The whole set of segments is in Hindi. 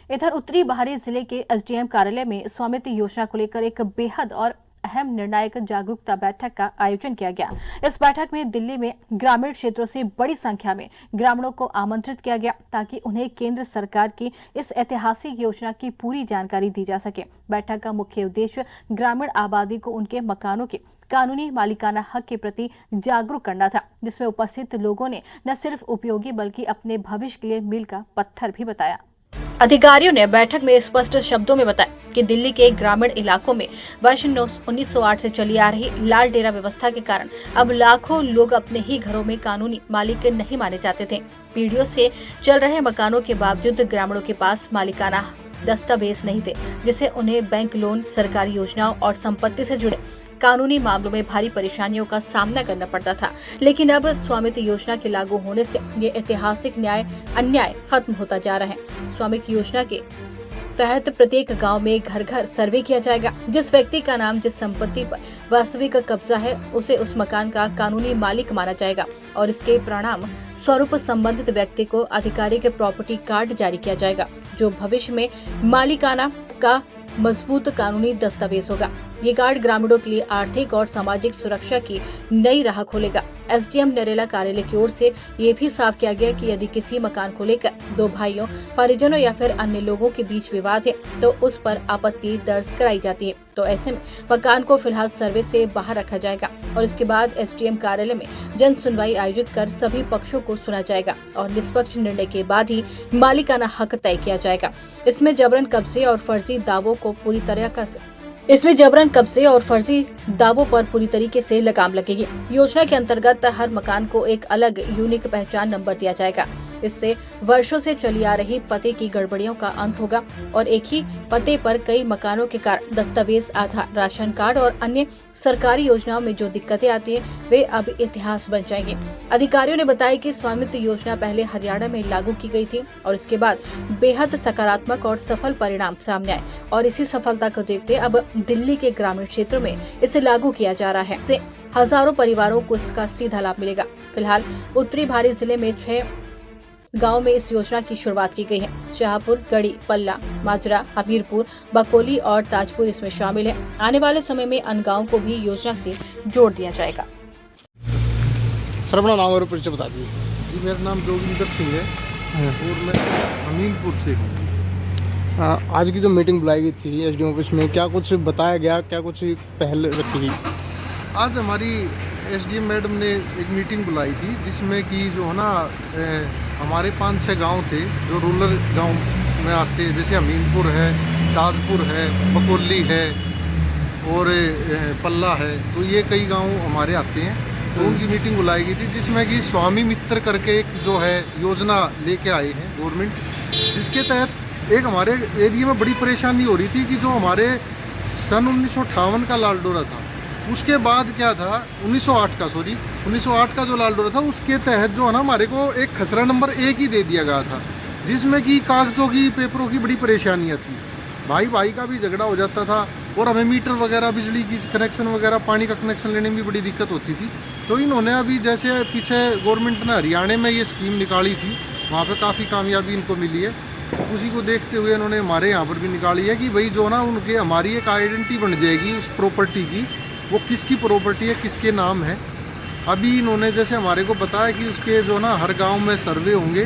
इधर उत्तरी बाहरी जिले के एसडीएम कार्यालय में स्वामित्व योजना को लेकर एक बेहद और अहम निर्णायक जागरूकता बैठक का आयोजन किया गया। इस बैठक में दिल्ली में ग्रामीण क्षेत्रों से बड़ी संख्या में ग्रामीणों को आमंत्रित किया गया ताकि उन्हें केंद्र सरकार की इस ऐतिहासिक योजना की पूरी जानकारी दी जा सके। बैठक का मुख्य उद्देश्य ग्रामीण आबादी को उनके मकानों के कानूनी मालिकाना हक के प्रति जागरूक करना था, जिसमें उपस्थित लोगों ने न सिर्फ उपयोगी बल्कि अपने भविष्य के लिए मील का पत्थर भी बताया। अधिकारियों ने बैठक में स्पष्ट शब्दों में बताया कि दिल्ली के ग्रामीण इलाकों में वर्ष 1908 से चली आ रही लाल डेरा व्यवस्था के कारण अब लाखों लोग अपने ही घरों में कानूनी मालिक नहीं माने जाते थे। पीढ़ियों से चल रहे मकानों के बावजूद ग्रामीणों के पास मालिकाना दस्तावेज नहीं थे, जिससे उन्हें बैंक लोन, सरकारी योजनाओं और संपत्ति से जुड़े कानूनी मामलों में भारी परेशानियों का सामना करना पड़ता था। लेकिन अब स्वामित्व योजना के लागू होने से ये ऐतिहासिक अन्याय खत्म होता जा रहा है। स्वामित्व योजना के तहत प्रत्येक गांव में घर घर सर्वे किया जाएगा। जिस व्यक्ति का नाम जिस संपत्ति पर वास्तविक कब्जा है उसे उस मकान का कानूनी मालिक माना जाएगा और इसके परिणाम स्वरूप संबंधित व्यक्ति को आधिकारिक प्रॉपर्टी कार्ड जारी किया जाएगा, जो भविष्य में मालिकाना का मजबूत कानूनी दस्तावेज होगा। ये कार्ड ग्रामीणों के लिए आर्थिक और सामाजिक सुरक्षा की नई राह खोलेगा। एसडीएम नरेला कार्यालय की ओर से ये भी साफ किया गया कि यदि किसी मकान को लेकर दो भाइयों, परिजनों या फिर अन्य लोगों के बीच विवाद है तो उस पर आपत्ति दर्ज कराई जाती है। तो ऐसे में मकान को फिलहाल सर्वे से बाहर रखा जाएगा और इसके बाद एसडीएम कार्यालय में जन सुनवाई आयोजित कर सभी पक्षों को सुना जाएगा और निष्पक्ष निर्णय के बाद ही मालिकाना हक तय किया जाएगा। इसमें जबरन कब्जे और फर्जी दावों पर पूरी तरीके से लगाम लगेगी। योजना के अंतर्गत हर मकान को एक अलग यूनिक पहचान नंबर दिया जाएगा। इससे वर्षों से चली आ रही पते की गड़बड़ियों का अंत होगा और एक ही पते पर कई मकानों के कारण दस्तावेज, आधार, राशन कार्ड और अन्य सरकारी योजनाओं में जो दिक्कतें आती हैं वे अब इतिहास बन जाएंगे। अधिकारियों ने बताया कि स्वामित्व योजना पहले हरियाणा में लागू की गई थी और इसके बाद बेहद सकारात्मक और सफल परिणाम सामने आए और इसी सफलता को देखते अब दिल्ली के ग्रामीण क्षेत्रों में इसे लागू किया जा रहा है। इससे हजारों परिवारों को इसका सीधा लाभ मिलेगा। फिलहाल उत्तरी भारी जिले में 6 गांव में इस योजना की शुरुआत की गई है। शाहपुर, गढ़ी, पल्ला, माजरा, हमीरपुर, बकोली और ताजपुर इसमें शामिल है। आने वाले समय में अन्य गाँव को भी योजना से जोड़ दिया जाएगा। सर अपना नाम और परिचय बता दीजिए। जी, मेरा नाम जोगिंदर सिंह है और मैं अमीनपुर से हूँ। आज की जो मीटिंग बुलाई गई थी एसडीएम ऑफिस में, क्या कुछ बताया गया, क्या कुछ पहल रखी गई? आज हमारी एसडीएम मैडम ने एक मीटिंग बुलाई थी जिसमें कि जो है ना हमारे 5-6 गांव थे जो रूरल गांव में आते हैं, जैसे अमीनपुर है, ताजपुर है, बकोली है और पल्ला है। तो ये कई गांव हमारे आते हैं। तो उनकी मीटिंग बुलाई गई थी जिसमें कि स्वामी मित्र करके एक जो है योजना लेके आए हैं गवर्नमेंट, जिसके तहत एक हमारे एरिया में बड़ी परेशानी हो रही थी कि जो हमारे सन 1958 का लाल डोरा था, उसके बाद क्या था 1908 का जो लाल डोरा था, उसके तहत जो है ना हमारे को एक खसरा नंबर 1 ही दे दिया गया था, जिसमें कि कागजों की, पेपरों की बड़ी परेशानियाँ थी। भाई भाई का भी झगड़ा हो जाता था और हमें मीटर वगैरह, बिजली की कनेक्शन वगैरह, पानी का कनेक्शन लेने में भी बड़ी दिक्कत होती थी। तो इन्होंने अभी जैसे पीछे गवर्नमेंट ने हरियाणा में ये स्कीम निकाली थी, वहाँ पे काफ़ी कामयाबी इनको मिली है। उसी को देखते हुए इन्होंने हमारे यहाँ पर भी निकाली है कि भाई जो ना उनके हमारी एक आइडेंटिटी बन जाएगी उस प्रॉपर्टी की, वो किसकी प्रॉपर्टी है, किसके नाम है। अभी इन्होंने जैसे हमारे को बताया कि उसके जो ना हर गांव में सर्वे होंगे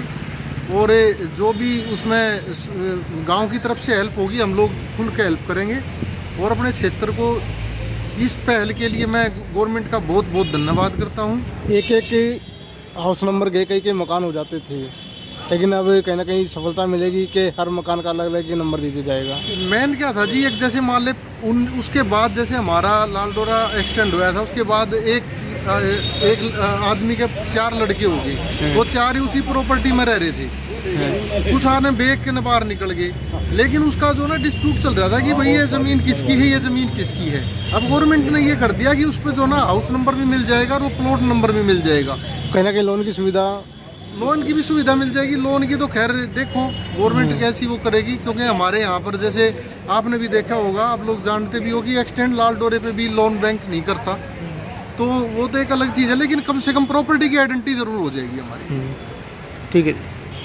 और जो भी उसमें गांव की तरफ से हेल्प होगी हम लोग खुल के हेल्प करेंगे। और अपने क्षेत्र को इस पहल के लिए मैं गवर्नमेंट का बहुत बहुत धन्यवाद करता हूँ। एक हाउस नंबर कई मकान हो जाते थे, लेकिन अब कहीं ना कहीं सफलता मिलेगी कि हर मकान का अलग अलग नंबर दे दिया जाएगा। मेन क्या था जी, एक जैसे मान ले उसके बाद जैसे हमारा लाल डोरा एक्सटेंड हुआ था, उसके बाद एक आदमी के 4 लड़के हो गए, वो 4 ही उसी प्रॉपर्टी में रह रहे थे। कुछ आने बेच के न बाहर निकल गए, लेकिन उसका जो ना डिस्प्यूट चल रहा था कि भाई ये ज़मीन किसकी है, ये ज़मीन किसकी है। अब गवर्नमेंट ने ये कर दिया कि उस पर जो ना हाउस नंबर भी मिल जाएगा और वो प्लॉट नंबर भी मिल जाएगा। कहीं ना कहीं लोन की भी सुविधा मिल जाएगी। लोन की तो खैर देखो गवर्नमेंट कैसी वो करेगी, क्योंकि हमारे यहाँ पर जैसे आपने भी देखा होगा, आप लोग जानते भी हो कि एक्सटेंड लाल डोरे पे भी लोन बैंक नहीं करता, तो वो तो एक अलग चीज़ है, लेकिन कम से कम प्रॉपर्टी की आइडेंटिटी ज़रूर हो जाएगी हमारी। ठीक है।